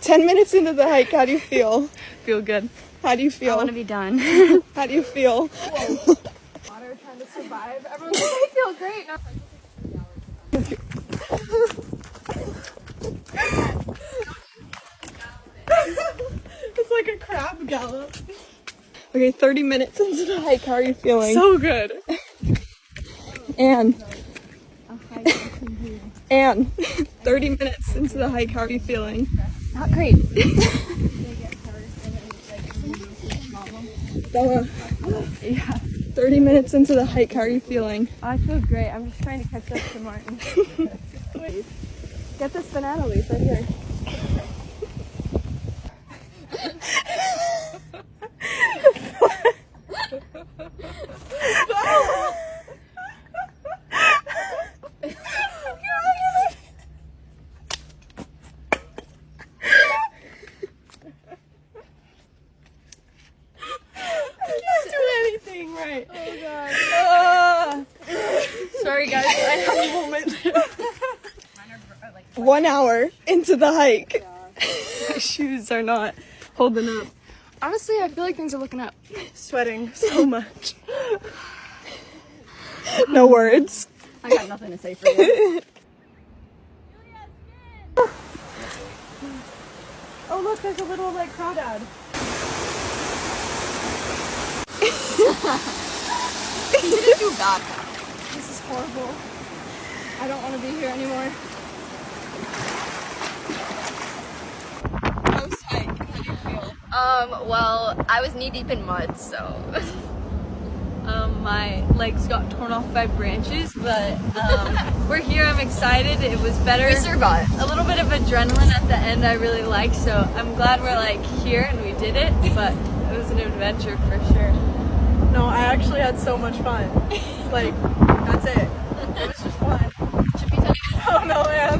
10 minutes into the hike, how do you feel? Feel good. How do you feel? I want to be done. How do you feel? Water trying to survive. Everyone's like, I feel great. It's like a crab gallop. Okay, 30 minutes into the hike, how are you feeling? So good. Anne, 30 minutes into the hike, how are you feeling? Not great. Bella, Yeah. 30 minutes into the hike, how are you feeling? I feel great. I'm just trying to catch up to Martin. Get this banana leaf right here. Right. Oh god. Sorry guys, I have a moment. 1 hour into the hike. My shoes are not holding up. Honestly, I feel like things are looking up. Sweating so much. No words. I got nothing to say for you. Oh look, there's a little like crawdad. You didn't do bad. This is horrible. I don't want to be here anymore. Post hike, how do you feel? Well, I was knee deep in mud, so my legs got torn off by branches, but we're here. I'm excited. It was better. We survived. A little bit of adrenaline at the end I really liked, so I'm glad we're like here and we did it, but it was an adventure for sure. No, I actually had so much fun. Like, that's it. It was just fun. Should we tell you? Oh no, man.